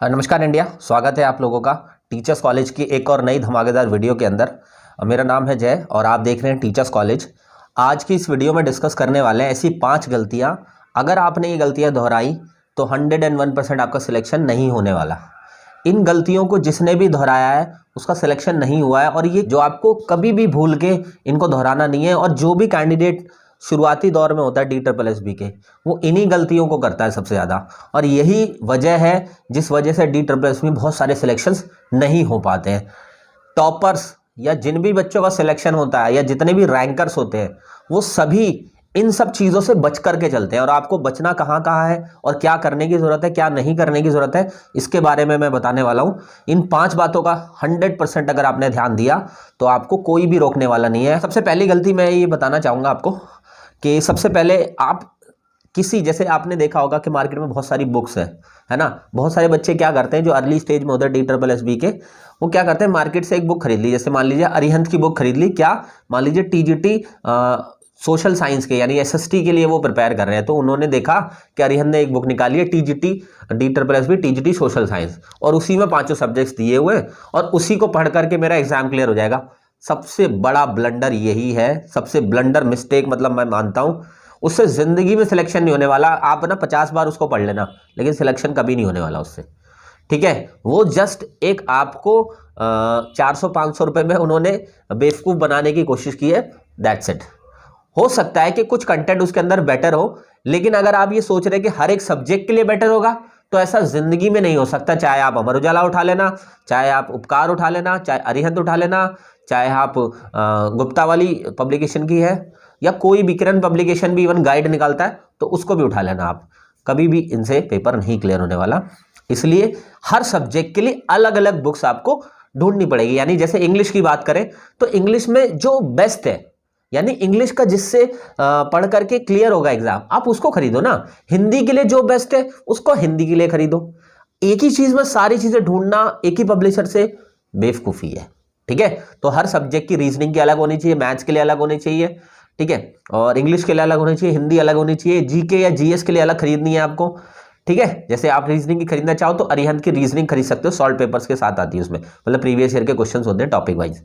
नमस्कार इंडिया, स्वागत है आप लोगों का टीचर्स कॉलेज की एक और नई धमाकेदार वीडियो के अंदर। मेरा नाम है जय और आप देख रहे हैं टीचर्स कॉलेज। आज की इस वीडियो में डिस्कस करने वाले हैं ऐसी 5 गलतियां, अगर आपने ये गलतियां दोहराई तो 101% आपका सिलेक्शन नहीं होने वाला। इन गलतियों को जिसने भी दोहराया है उसका सिलेक्शन नहीं हुआ है, और ये जो आपको कभी भी भूल के इनको दोहराना नहीं है। और जो भी कैंडिडेट शुरुआती दौर में होता है DSSB के, वो इन्हीं गलतियों को करता है सबसे ज़्यादा, और यही वजह है जिस वजह से DSSB में बहुत सारे सिलेक्शंस नहीं हो पाते हैं। टॉपर्स या जिन भी बच्चों का सिलेक्शन होता है या जितने भी रैंकर्स होते हैं, वो सभी इन सब चीज़ों से बच करके चलते हैं। और आपको बचना कहाँ है और क्या करने की ज़रूरत है, क्या नहीं करने की ज़रूरत है, इसके बारे में मैं बताने वाला हूँ। इन 5 बातों का 100% अगर आपने ध्यान दिया तो आपको कोई भी रोकने वाला नहीं है। सबसे पहली गलती मैं ये बताना चाहूँगा आपको कि सबसे पहले आप जैसे आपने देखा होगा कि मार्केट में बहुत सारी बुक्स है ना। बहुत सारे बच्चे क्या करते हैं जो अर्ली स्टेज में होते हैं DSSB के, वो क्या करते हैं, मार्केट से एक बुक खरीद ली। जैसे मान लीजिए अरिहंत की बुक खरीद ली, क्या मान लीजिए TGT सोशल साइंस के यानी SST के लिए वो प्रिपेयर कर रहे हैं, तो उन्होंने देखा कि अरिहंत ने एक बुक निकाली है DSSB TGT सोशल साइंस, और उसी में 5 सब्जेक्ट्स दिए हुए और उसी को पढ़ करके मेरा एग्जाम क्लियर हो जाएगा। सबसे बड़ा ब्लंडर यही है, सबसे ब्लंडर मिस्टेक मतलब मैं मानता हूं। उससे जिंदगी में सिलेक्शन नहीं होने वाला। आप ना 50 बार उसको पढ़ लेना, लेकिन सिलेक्शन कभी नहीं होने वाला उससे, ठीक है। वो जस्ट एक आपको 400-500 रुपए में उन्होंने बेवकूफ बनाने की कोशिश की है, दैट्स इट। हो सकता है कि कुछ कंटेंट उसके अंदर बेटर हो, लेकिन अगर आप ये सोच रहे हैं कि हर एक सब्जेक्ट के लिए बेटर होगा, तो ऐसा जिंदगी में नहीं हो सकता। चाहे आप अमर उजाला उठा लेना, चाहे आप उपकार उठा लेना, चाहे अरिहंत उठा लेना, चाहे आप गुप्ता वाली पब्लिकेशन की है, या कोई भी किरण पब्लिकेशन भी इवन गाइड निकालता है तो उसको भी उठा लेना। आप कभी भी इनसे पेपर नहीं क्लियर होने वाला। इसलिए हर सब्जेक्ट के लिए अलग अलग बुक्स आपको ढूंढनी पड़ेगी। यानी जैसे इंग्लिश की बात करें तो इंग्लिश में जो बेस्ट है, यानी इंग्लिश का जिससे पढ़ करके क्लियर होगा एग्जाम, आप उसको खरीदो ना। हिंदी के लिए जो बेस्ट है उसको हिंदी के लिए खरीदो। एक ही चीज में सारी चीजें ढूंढना एक ही पब्लिशर से बेवकूफी है, ठीक है। तो हर सब्जेक्ट की रीजनिंग की अलग होनी चाहिए, मैथ्स के लिए अलग होनी चाहिए, ठीक है, और इंग्लिश के लिए अलग होनी चाहिए, हिंदी अलग होनी चाहिए, जीके या जीएस के लिए अलग खरीदनी है आपको, ठीक है। जैसे आप रीजनिंग की खरीदना चाहो तो अरिहंत की रीजनिंग खरीद सकते हो, सॉल्व पेपर्स के साथ आती है उसमें, मतलब प्रीवियस ईयर के क्वेश्चन होते हैं टॉपिक वाइज।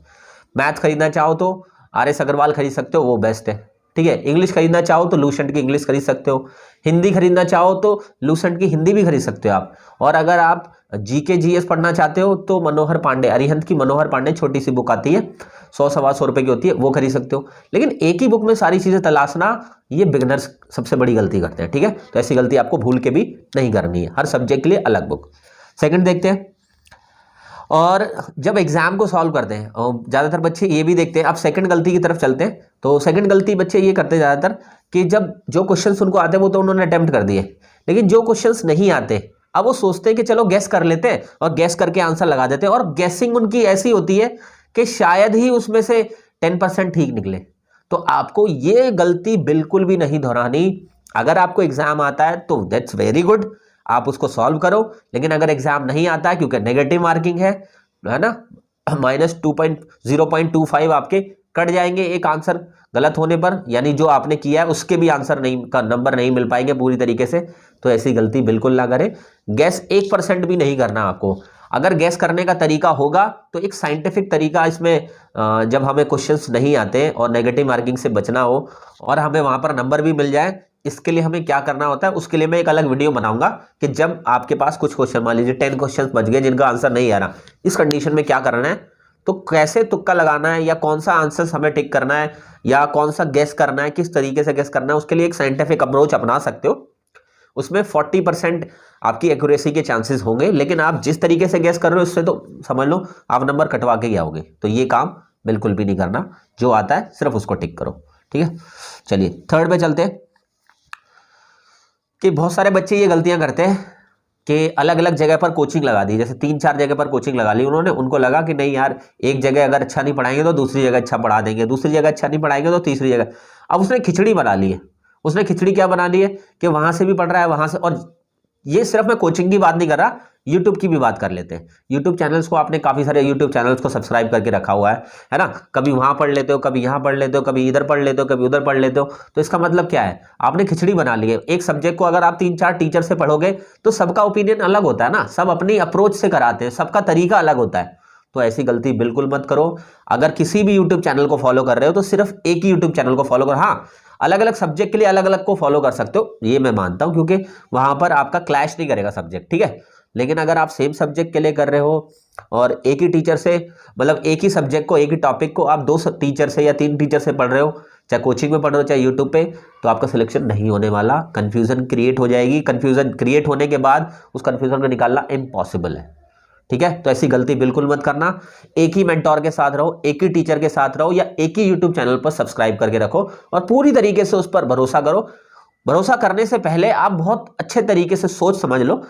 मैथ खरीदना चाहो तो RS अग्रवाल खरीद सकते हो, वो बेस्ट है, ठीक है। इंग्लिश खरीदना चाहो तो लूसेंट की इंग्लिश खरीद सकते हो। हिंदी खरीदना चाहो तो लूसेंट की हिंदी भी खरीद सकते हो आप। और अगर आप जीके जीएस पढ़ना चाहते हो तो मनोहर पांडे, अरिहंत की मनोहर पांडे छोटी सी बुक आती है, 100-125 रुपए की होती है, वो खरीद सकते हो। लेकिन एक ही बुक में सारी चीजें तलाशना, ये बिगनर्स सबसे बड़ी गलती करते हैं, ठीक है। तो ऐसी गलती आपको भूल के भी नहीं करनी है। हर सब्जेक्ट के लिए अलग बुक। सेकंड देखते हैं, और जब एग्जाम को सॉल्व करते हैं, और ज़्यादातर बच्चे ये भी देखते हैं, अब सेकंड गलती की तरफ चलते हैं। तो सेकंड गलती बच्चे ये करते हैं ज़्यादातर कि जब जो क्वेश्चंस उनको आते हैं वो तो उन्होंने अटेम्प्ट कर दिए, लेकिन जो क्वेश्चंस नहीं आते अब वो सोचते हैं कि चलो गैस कर लेते हैं, और गैस करके आंसर लगा देते हैं। और गैसिंग उनकी ऐसी होती है कि शायद ही उसमें से 10% ठीक निकले। तो आपको ये गलती बिल्कुल भी नहीं दोहरानी। अगर आपको एग्जाम आता है तो दैट्स वेरी गुड, आप उसको सॉल्व करो। लेकिन अगर एग्जाम नहीं आता है, क्योंकि नेगेटिव मार्किंग है ना, -0.25 आपके कट जाएंगे एक आंसर गलत होने पर, यानी जो आपने किया है उसके भी आंसर नहीं का नंबर नहीं मिल पाएंगे पूरी तरीके से। तो ऐसी गलती बिल्कुल ना करें। गैस 1% भी नहीं करना आपको। अगर गैस करने का तरीका होगा तो एक साइंटिफिक तरीका इसमें, जब हमें क्वेश्चंस नहीं आते और नेगेटिव मार्किंग से बचना हो और हमें वहां पर नंबर भी मिल जाए, इसके लिए हमें क्या करना होता है, उसके लिए मैं एक अलग वीडियो बनाऊंगा कि जब आपके पास कुछ क्वेश्चन, मान लीजिए 10 क्वेश्चन बच गए जिनका आंसर नहीं आ रहा, इस कंडीशन में क्या करना है, तो कैसे तुक्का लगाना है, या कौन सा आंसर हमें टिक करना है, या कौन सा गैस करना है, किस तरीके से गैस करना है, उसके लिए एक साइंटिफिक अप्रोच अपना सकते हो। उसमें 40% आपकी एक्यूरेसी के चांसेस होंगे, लेकिन आप जिस तरीके से गैस कर रहे हो उससे तो समझ लो आप नंबर कटवा के ही आओगे। तो ये काम बिल्कुल भी नहीं करना, जो आता है सिर्फ उसको टिक करो, ठीक है। चलिए थर्ड पे चलते हैं कि बहुत सारे बच्चे ये गलतियां करते हैं कि अलग अलग जगह पर कोचिंग लगा दी। जैसे 3-4 जगह पर कोचिंग लगा ली उन्होंने, उनको लगा कि नहीं यार, एक जगह अगर अच्छा नहीं पढ़ाएंगे तो दूसरी जगह अच्छा पढ़ा देंगे, दूसरी जगह अच्छा नहीं पढ़ाएंगे तो तीसरी जगह। अब उसने खिचड़ी बना ली है। उसने खिचड़ी क्या बना ली है कि वहां से भी पढ़ रहा है, वहां से। और ये सिर्फ मैं कोचिंग की बात नहीं कर रहा, यूट्यूब की भी बात कर लेते हैं। यूट्यूब चैनल्स को आपने काफ़ी सारे यूट्यूब चैनल्स को सब्सक्राइब करके रखा हुआ है ना। कभी वहाँ पढ़ लेते हो, कभी यहाँ पढ़ लेते हो, कभी इधर पढ़ लेते हो, कभी उधर पढ़ लेते हो। तो इसका मतलब क्या है, आपने खिचड़ी बना ली है। एक सब्जेक्ट को अगर आप 3-4 टीचर से पढ़ोगे तो सबका ओपिनियन अलग होता है ना, सब अपनी अप्रोच से कराते हैं, सबका तरीका अलग होता है। तो ऐसी गलती बिल्कुल मत करो। अगर किसी भी यूट्यूब चैनल को फॉलो कर रहे हो तो सिर्फ एक ही यूट्यूब चैनल को फॉलो करो। हाँ, अलग अलग सब्जेक्ट के लिए अलग अलग को फॉलो कर सकते हो, ये मैं मानता हूं, क्योंकि वहां पर आपका क्लैश नहीं करेगा सब्जेक्ट, ठीक है। लेकिन अगर आप सेम सब्जेक्ट के लिए कर रहे हो और एक ही टीचर से, मतलब एक ही सब्जेक्ट को, एक ही टॉपिक को आप 2 टीचर से या 3 टीचर से पढ़ रहे हो, चाहे कोचिंग में पढ़ रहे हो चाहे यूट्यूब पे, तो आपका सिलेक्शन नहीं होने वाला। कंफ्यूजन क्रिएट हो जाएगी। कंफ्यूजन क्रिएट होने के बाद उस कंफ्यूजन को निकालना इम्पॉसिबल है, ठीक है। तो ऐसी गलती बिल्कुल मत करना। एक ही मेंटोर के साथ रहो, एक ही टीचर के साथ रहो, या एक ही यूट्यूब चैनल पर सब्सक्राइब करके रखो और पूरी तरीके से उस पर भरोसा करो। भरोसा करने से पहले आप बहुत अच्छे तरीके से सोच समझ लो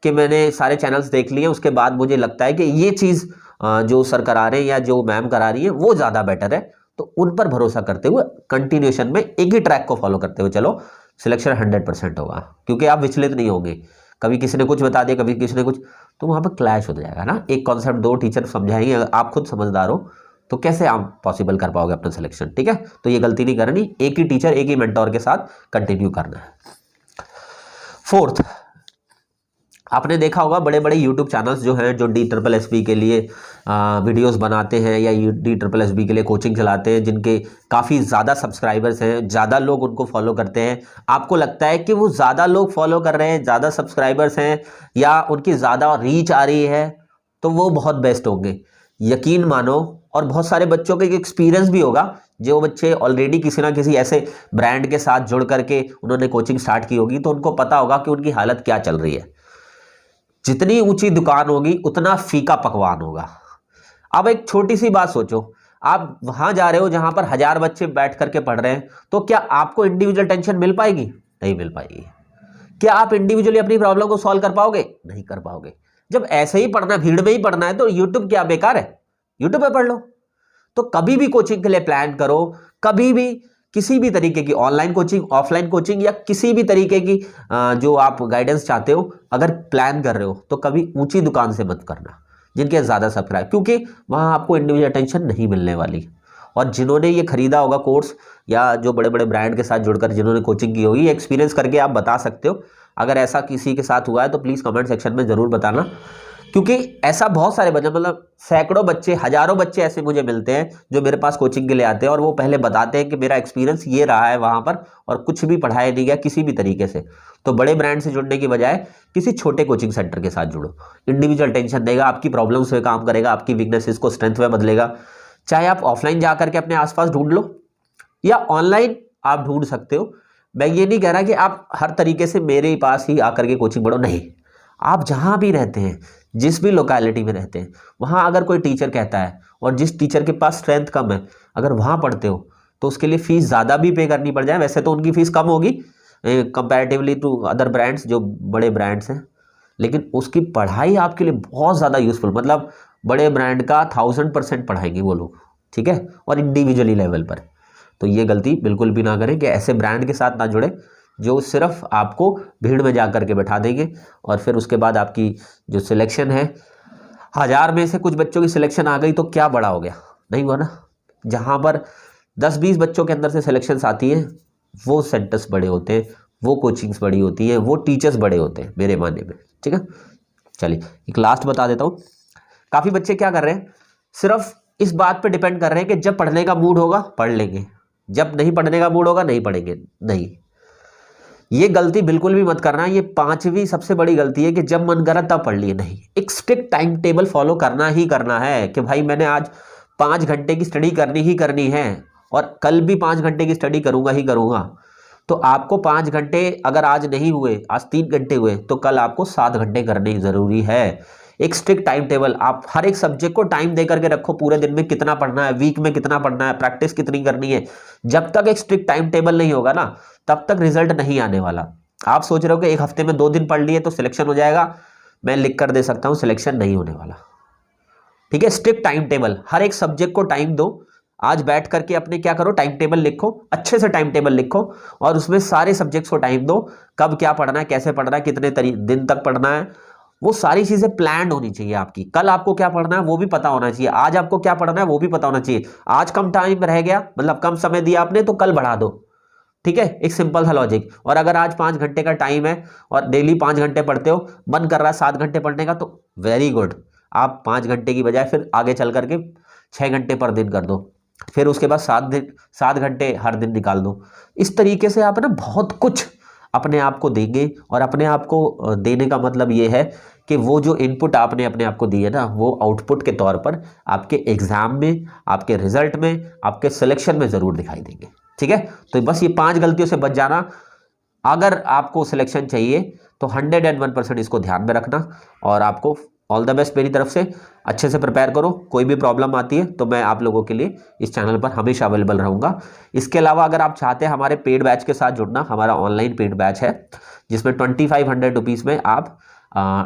कि मैंने सारे चैनल्स देख लिए, उसके बाद मुझे लगता है कि ये चीज़ जो सर करा रहे हैं या जो मैम करा रही है वो ज़्यादा बेटर है, तो उन पर भरोसा करते हुए कंटिन्यूशन में एक ही ट्रैक को फॉलो करते हुए चलो, सिलेक्शन 100% होगा। क्योंकि आप विचलित नहीं होंगे, कभी किसी ने कुछ बता दिया, कभी किसी ने कुछ, तो वहाँ पर क्लैश हो जाएगा ना। एक कॉन्सेप्ट 2 टीचर समझाएंगे, अगर आप खुद समझदार हो तो कैसे आप पॉसिबल कर पाओगे अपना सिलेक्शन, ठीक है। तो ये गलती नहीं करनी, एक ही टीचर एक ही मेंटोर के साथ कंटिन्यू करना है। 4th, आपने देखा होगा बड़े बड़े यूट्यूब चैनल्स जो हैं, जो DSSB के लिए वीडियोस बनाते हैं या DSSB के लिए कोचिंग चलाते हैं, जिनके काफ़ी ज़्यादा सब्सक्राइबर्स हैं, ज़्यादा लोग उनको फॉलो करते हैं। आपको लगता है कि वो ज़्यादा लोग फॉलो कर रहे हैं, ज़्यादा सब्सक्राइबर्स हैं या उनकी ज़्यादा रीच आ रही है, तो वो बहुत बेस्ट होंगे, यकीन मानो। और बहुत सारे बच्चों के एक्सपीरियंस भी होगा, जो बच्चे ऑलरेडी किसी ना किसी ऐसे ब्रांड के साथ जुड़ करके उन्होंने कोचिंग स्टार्ट की होगी, तो उनको पता होगा कि उनकी हालत क्या चल रही है। जितनी ऊंची दुकान होगी उतना फीका पकवान होगा। अब एक छोटी सी बात सोचो, आप वहां जा रहे हो जहां पर 1000 बच्चे बैठ करके पढ़ रहे हैं, तो क्या आपको इंडिविजुअल टेंशन मिल पाएगी? नहीं मिल पाएगी। क्या आप इंडिविजुअली अपनी प्रॉब्लम को सॉल्व कर पाओगे? नहीं कर पाओगे। जब ऐसे ही पढ़ना, भीड़ में ही पढ़ना है, तो यूट्यूब क्या बेकार है? यूट्यूब पे पढ़ लो। तो कभी भी कोचिंग के लिए प्लान करो, कभी भी किसी भी तरीके की ऑनलाइन कोचिंग, ऑफलाइन कोचिंग या किसी भी तरीके की जो आप गाइडेंस चाहते हो, अगर प्लान कर रहे हो तो कभी ऊंची दुकान से मत करना जिनके ज़्यादा सब्सक्राइब, क्योंकि वहाँ आपको इंडिविजुअल अटेंशन नहीं मिलने वाली। और जिन्होंने ये खरीदा होगा कोर्स, या जो बड़े बड़े ब्रांड के साथ जुड़कर जिन्होंने कोचिंग की होगी, एक्सपीरियंस करके आप बता सकते हो। अगर ऐसा किसी के साथ हुआ है तो प्लीज़ कमेंट सेक्शन में ज़रूर बताना, क्योंकि ऐसा बहुत सारे बच्चे, मतलब सैकड़ों बच्चे, हजारों बच्चे ऐसे मुझे मिलते हैं जो मेरे पास कोचिंग के लिए आते हैं और वो पहले बताते हैं कि मेरा एक्सपीरियंस ये रहा है वहाँ पर, और कुछ भी पढ़ाया नहीं गया किसी भी तरीके से। तो बड़े ब्रांड से जुड़ने की बजाय किसी छोटे कोचिंग सेंटर के साथ जुड़ो। इंडिविजुअल टेंशन देगा, आपकी प्रॉब्लम्स पे काम करेगा, आपकी वीकनेसेस को स्ट्रेंथ में बदलेगा। चाहे आप ऑफलाइन जा करके अपने आसपास ढूंढ लो या ऑनलाइन आप ढूंढ सकते हो। मैं ये नहीं कह रहा कि आप हर तरीके से मेरे पास ही आकर के कोचिंग पढ़ो, नहीं। आप जहाँ भी रहते हैं, जिस भी लोकेलिटी में रहते हैं, वहाँ अगर कोई टीचर कहता है और जिस टीचर के पास स्ट्रेंथ कम है, अगर वहाँ पढ़ते हो तो उसके लिए फ़ीस ज़्यादा भी पे करनी पड़ जाए। वैसे तो उनकी फ़ीस कम होगी कंपैरेटिवली टू अदर ब्रांड्स, जो बड़े ब्रांड्स हैं, लेकिन उसकी पढ़ाई आपके लिए बहुत ज़्यादा यूज़फुल, मतलब बड़े ब्रांड का 1000% पढ़ाएंगे वो लोग, ठीक है, और इंडिविजुअली लेवल पर। तो ये गलती बिल्कुल भी ना करें कि ऐसे ब्रांड के साथ ना जुड़े जो सिर्फ आपको भीड़ में जा करके बैठा देंगे, और फिर उसके बाद आपकी जो सिलेक्शन है, 1000 में से कुछ बच्चों की सिलेक्शन आ गई तो क्या बड़ा हो गया? नहीं हुआ ना। जहाँ पर 10-20 बच्चों के अंदर से सिलेक्शंस आती हैं, वो सेंटर्स बड़े होते हैं, वो कोचिंग्स बड़ी होती हैं, वो टीचर्स बड़े होते हैं मेरे मानने में, ठीक है। चलिए एक लास्ट बता देता हूँ। काफ़ी बच्चे क्या कर रहे हैं, सिर्फ इस बात पे डिपेंड कर रहे हैं कि जब पढ़ने का मूड होगा पढ़ लेंगे, जब नहीं पढ़ने का मूड होगा नहीं पढ़ेंगे। नहीं, ये गलती बिल्कुल भी मत करना। ये 5वीं सबसे बड़ी गलती है कि जब मन करा तब पढ़ लिए। नहीं, एक स्ट्रिक्ट टाइम टेबल फॉलो करना ही करना है कि भाई मैंने आज 5 घंटे की स्टडी करनी ही करनी है, और कल भी 5 घंटे की स्टडी करूंगा ही करूंगा। तो आपको 5 घंटे अगर आज नहीं हुए, आज 3 घंटे हुए, तो कल आपको 7 घंटे करने ज़रूरी है। एक स्ट्रिक्ट टाइम टेबल, आप हर एक सब्जेक्ट को टाइम दे करके रखो, पूरे दिन में कितना पढ़ना है, वीक में कितना पढ़ना है, प्रैक्टिस कितनी करनी है। जब तक एक स्ट्रिक्ट टाइम टेबल नहीं होगा ना, तब तक रिजल्ट नहीं आने वाला। आप सोच रहे हो कि एक हफ्ते में 2 दिन पढ़ लिए तो सिलेक्शन हो जाएगा, मैं लिख कर दे सकता हूँ सिलेक्शन नहीं होने वाला, ठीक है। स्ट्रिक्ट टाइम टेबल, हर एक सब्जेक्ट को टाइम दो। आज बैठ करके अपने क्या करो, टाइम टेबल लिखो, अच्छे से टाइम टेबल लिखो, और उसमें सारे सब्जेक्ट्स को टाइम दो, कब क्या पढ़ना है, कैसे पढ़ना है, कितने दिन तक पढ़ना है, वो सारी चीजें प्लान्ड होनी चाहिए आपकी। कल आपको क्या पढ़ना है वो भी पता होना चाहिए, आज आपको क्या पढ़ना है वो भी पता होना चाहिए। आज कम टाइम रह गया, मतलब कम समय दिया आपने, तो कल बढ़ा दो। ठीक है, एक सिंपल सा लॉजिक। और अगर आज 5 घंटे का टाइम है और डेली 5 घंटे पढ़ते हो, मन कर रहा है 7 घंटे पढ़ने का, तो वेरी गुड, आप 5 घंटे की बजाय फिर आगे चल करके 6 घंटे पर दिन कर दो, फिर उसके बाद 7 घंटे हर दिन निकाल दो। इस तरीके से आप ना बहुत कुछ अपने आप को देंगे, और अपने आप को देने का मतलब ये है कि वो जो इनपुट आपने अपने आप को दी है ना, वो आउटपुट के तौर पर आपके एग्जाम में, आपके रिजल्ट में, आपके सिलेक्शन में जरूर दिखाई देंगे। ठीक है, तो बस ये 5 गलतियों से बच जाना। अगर आपको सिलेक्शन चाहिए तो 101% इसको ध्यान में रखना, और आपको ऑल द बेस्ट मेरी तरफ से। अच्छे से प्रिपेयर करो, कोई भी प्रॉब्लम आती है तो मैं आप लोगों के लिए इस चैनल पर हमेशा अवेलेबल रहूँगा। इसके अलावा अगर आप चाहते हैं हमारे पेड बैच के साथ जुड़ना, हमारा ऑनलाइन पेड बैच है जिसमें 2500 रुपीज़ में आप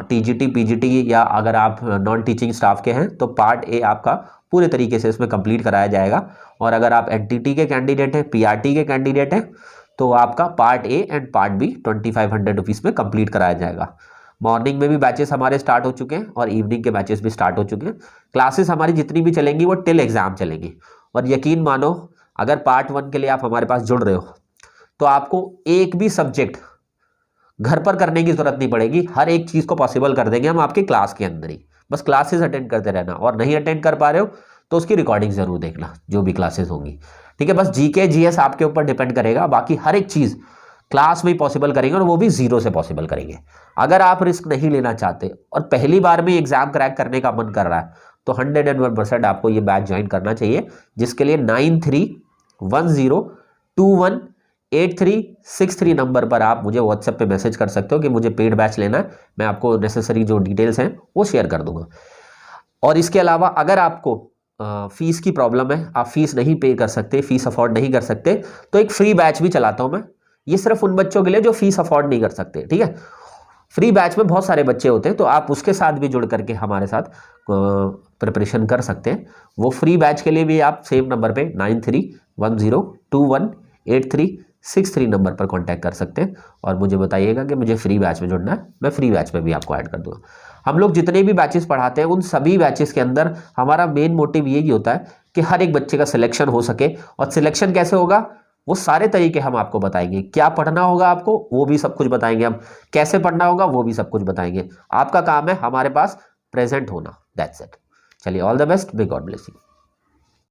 TGT PGT, या अगर आप नॉन टीचिंग स्टाफ के हैं तो पार्ट ए आपका पूरे तरीके से इसमें कंप्लीट कराया जाएगा। और अगर आप NTT के कैंडिडेट हैं, PRT के कैंडिडेट हैं, तो आपका part A and part B 2500 rupees में कंप्लीट कराया जाएगा। मॉर्निंग में भी बैचेस हमारे स्टार्ट हो चुके हैं और इवनिंग के बैचेस भी स्टार्ट हो चुके हैं। क्लासेस हमारी जितनी भी चलेंगी वो टिल एग्जाम चलेंगी। और यकीन मानो, अगर पार्ट 1 के लिए आप हमारे पास जुड़ रहे हो तो आपको एक भी सब्जेक्ट घर पर करने की जरूरत नहीं पड़ेगी, हर एक चीज़ को पॉसिबल कर देंगे हम आपके क्लास के अंदर ही। बस क्लासेस अटेंड करते रहना, और नहीं अटेंड कर पा रहे हो तो उसकी रिकॉर्डिंग जरूर देखना, जो भी क्लासेस होंगी। ठीक है, बस GK GS आपके ऊपर डिपेंड करेगा, बाकी हर एक चीज़ क्लास में ही पॉसिबल करेंगे, और वो भी जीरो से पॉसिबल करेंगे। अगर आप रिस्क नहीं लेना चाहते और पहली बार में एग्जाम क्रैक करने का मन कर रहा है, तो 101% आपको ये बैच ज्वाइन करना चाहिए, जिसके लिए 9310218363 नंबर पर आप मुझे व्हाट्सएप पे मैसेज कर सकते हो कि मुझे पेड बैच लेना है। मैं आपको नेसेसरी जो डिटेल्स हैं वो शेयर कर दूंगा। और इसके अलावा अगर आपको फीस की प्रॉब्लम है, आप फीस नहीं पे कर सकते, फीस अफोर्ड नहीं कर सकते, तो एक फ्री बैच भी चलाता हूं मैं। ये सिर्फ उन बच्चों के लिए जो फीस अफोर्ड नहीं कर सकते। ठीक है, फ्री बैच में बहुत सारे बच्चे होते हैं, तो आप उसके साथ भी जुड़ करके हमारे साथ प्रिपरेशन कर सकते हैं। वो फ्री बैच के लिए भी आप सेम नंबर पे 9310218363 नंबर पर कांटेक्ट कर सकते हैं, और मुझे बताइएगा कि मुझे फ्री बैच में जुड़ना है, मैं फ्री बैच में भी आपको ऐड कर दूंगा। हम लोग जितने भी बैचेस पढ़ाते हैं उन सभी बैचेस के अंदर हमारा मेन मोटिव यही होता है कि हर एक बच्चे का सिलेक्शन हो सके। और सिलेक्शन कैसे होगा वो सारे तरीके हम आपको बताएंगे, क्या पढ़ना होगा आपको वो भी सब कुछ बताएंगे हम, कैसे पढ़ना होगा वो भी सब कुछ बताएंगे। आपका काम है हमारे पास प्रेजेंट होना, दैट्स इट। चलिए, all the best, may God bless you.